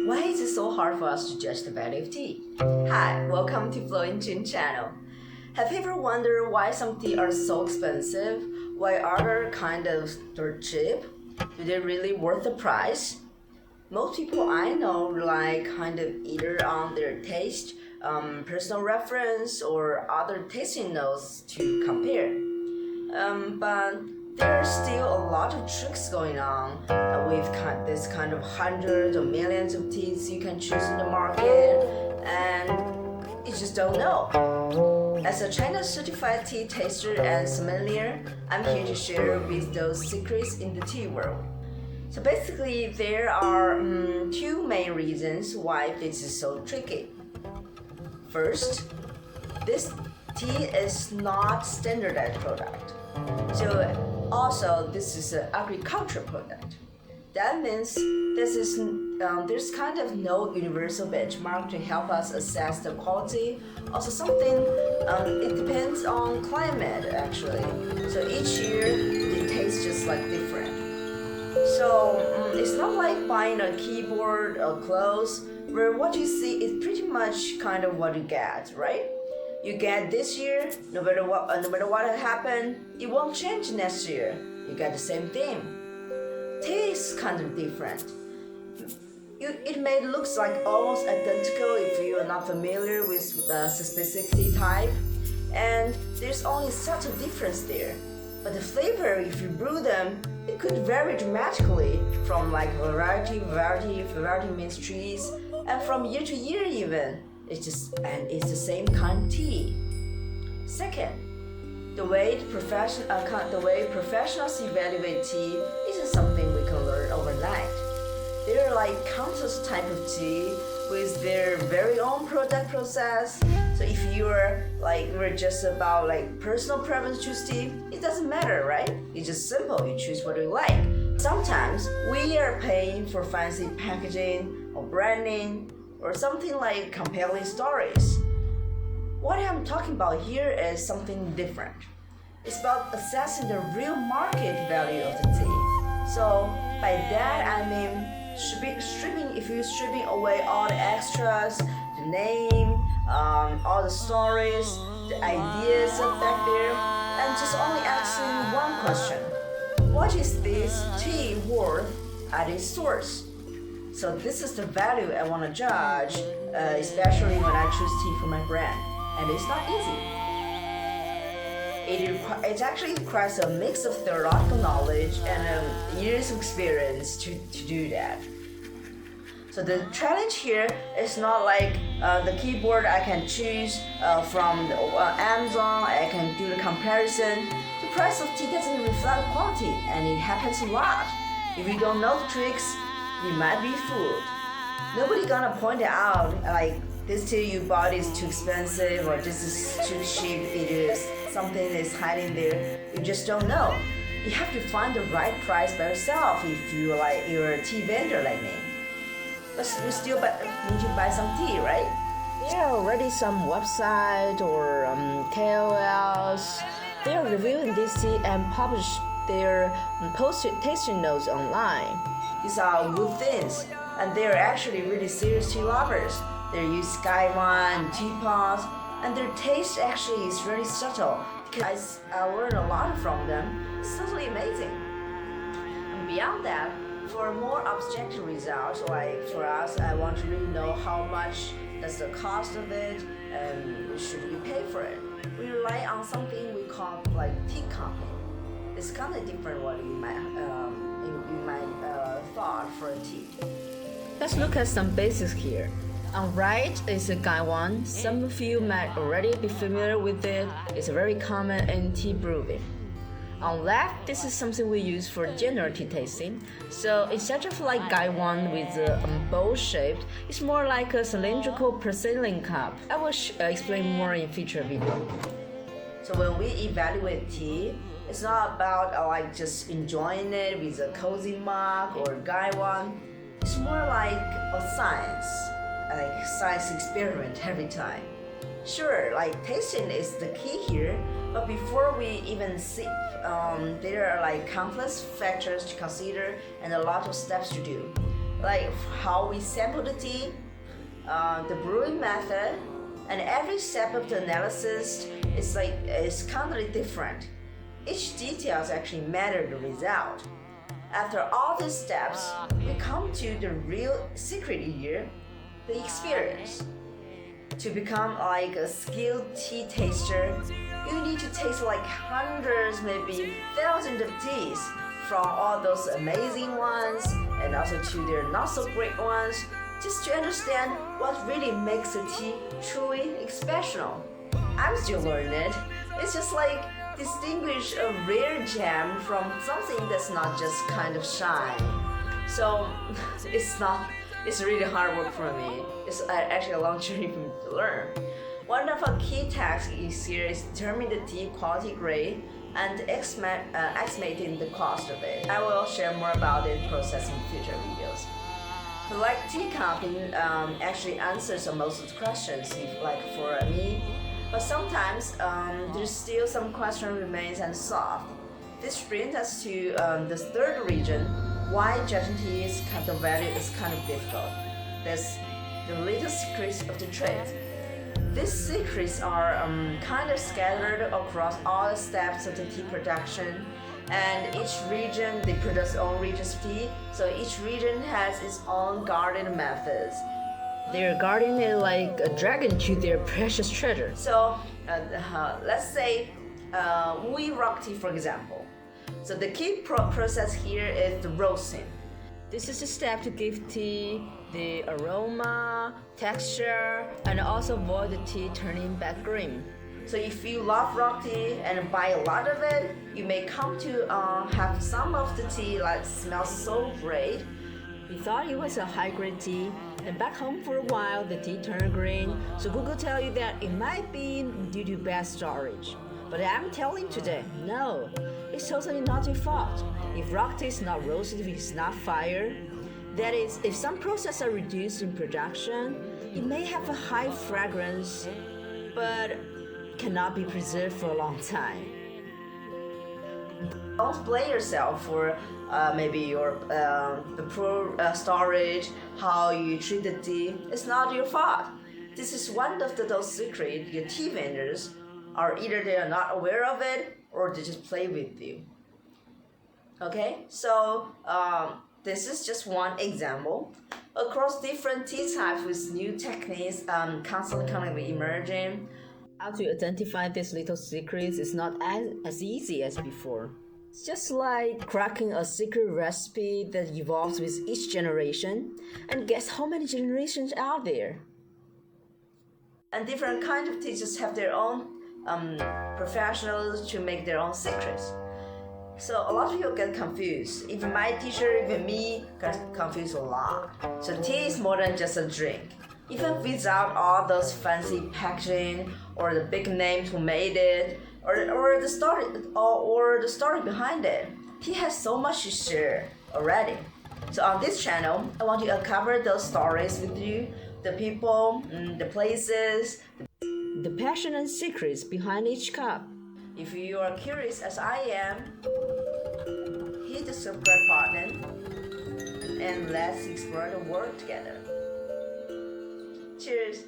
Why is it so hard for us to judge the value of tea? Hi, welcome to Flowing Jun channel. Have you ever wondered why some tea are so expensive, while other kind of are cheap? Do they really worth the price? Most people I know rely kind of either on their taste, personal reference, or other tasting notes to compare. But there are still a lot of tricks going on with this kind of hundreds or millions of teas you can choose in the market, and you just don't know. As a China certified tea taster and sommelier, I'm here to share with those secrets in the tea world. So basically, there are two main reasons why this is so tricky. First, this tea is not standardized product. So also, this is an agricultural product. That means there's kind of no universal benchmark to help us assess the quality. Also, it depends on climate actually. So each year, it tastes just like different. So it's not like buying a keyboard or clothes, where what you see is pretty much kind of what you get, right? You get this year, no matter what happened, it won't change next year. You get the same thing. Tea is kind of different. It may look like almost identical if you are not familiar with the specific tea type, and there's only subtle difference there. But the flavor, if you brew them, it could vary dramatically from like variety means trees, and from year to year even. It's the same kind of tea. Second, the way professionals evaluate tea isn't something we can learn overnight. There are like countless types of tea with their very own product process. So if you're just about like personal preference to choose tea, it doesn't matter, right? It's just simple. You choose what you like. Sometimes we are paying for fancy packaging or branding or something like compelling stories. What I'm talking about here is something different. It's about assessing the real market value of the tea. So by that I mean if you're stripping away all the extras, the name, all the stories, the ideas back there, and just only asking one question: what is this tea worth at its source? So this is the value I want to judge, especially when I choose tea for my brand, and it's not easy. It actually requires a mix of theoretical knowledge and years of experience to do that. So the challenge here is not like the keyboard I can choose from Amazon. I can do the comparison. The price of tea doesn't reflect quality, and it happens a lot. If you don't know the tricks, you might be fooled. Nobody gonna point it out like this tea you bought is too expensive or this is too cheap. It is something is hiding there. You just don't know. You have to find the right price by yourself if you're a tea vendor like me. But we still need to buy some tea, right? There are already some website or KOLs. They are reviewing this tea and publish their posted tasting notes online. These are good things, and they are actually really serious tea lovers. They use Skyline, teapots, and their taste actually is really subtle. Because I learned a lot from them. It's totally amazing. And beyond that, for more objective results, like for us, I want to really know how much that's the cost of it and should we pay for it. We rely on something we call like tea company. It's kind of different what you might thought for a tea. Let's look at some basics here. On right is a gaiwan. Some of you might already be familiar with it. It's very common in tea brewing. On left, this is something we use for general tea tasting. So instead of like gaiwan with a bowl shaped, it's more like a cylindrical porcelain cup. I will explain more in future video. So when we evaluate tea, it's not about like just enjoying it with a cozy mug or gaiwan. It's more like a science experiment every time. Sure, like tasting is the key here, but before we even sip, there are like countless factors to consider and a lot of steps to do. like how we sample the tea, the brewing method, and every step of the analysis is completely different. Each details actually matter the result. After all these steps, we come to the real secret here, the experience. To become like a skilled tea taster, you need to taste like hundreds, maybe thousands of teas, from all those amazing ones and also to their not so great ones, just to understand what really makes a tea truly exceptional. I'm still learning it. It's just like distinguish a rare gem from something that's not just kind of shiny. So it's really hard work for me. It's actually a long journey for me to learn. One of our key tasks here is determining the tea quality grade and estimating the cost of it. I will share more about this process in future videos. So like tea company actually answers most of the questions like for me, but sometimes there's still some question remains unsolved. This brings us to the third reason why judging tea is kind of value is kind of difficult. That's the little secrets of the trade. These secrets are kind of scattered across all the steps of the tea production, and each region they produce their own region's tea, so each region has its own garden methods. They're guarding it like a dragon to their precious treasure. So let's say we rock tea, for example. So the key process here is the roasting. This is the step to give tea the aroma, texture, and also avoid the tea turning back green. So if you love rock tea and buy a lot of it, you may come to have some of the tea like smells so great. You thought it was a high-grade tea, and back home for a while the tea turned green, so Google tell you that it might be due to bad storage. But I'm telling you today, no, it's totally not your fault. If rock tea is not roasted, if it's not fired, that is, if some processes are reduced in production, it may have a high fragrance, but cannot be preserved for a long time. Don't blame yourself for maybe your the poor storage, how you treat the tea. It's not your fault. This is one of those secrets your tea vendors are either they are not aware of it or they just play with you. Okay, so this is just one example. Across different tea types with new techniques constantly emerging, how to identify these little secrets is not as easy as before. It's just like cracking a secret recipe that evolves with each generation, and guess how many generations out there? And different kinds of teachers have their own professionals to make their own secrets. So a lot of people get confused. Even my teacher, even me, got confused a lot. So tea is more than just a drink. Even without all those fancy packaging or the big names who made it, or the story behind it, tea has so much to share already. So on this channel, I want to uncover those stories with you, the people, the places, the passion and secrets behind each cup. If you are curious as I am, hit the subscribe button and let's explore the world together. Cheers!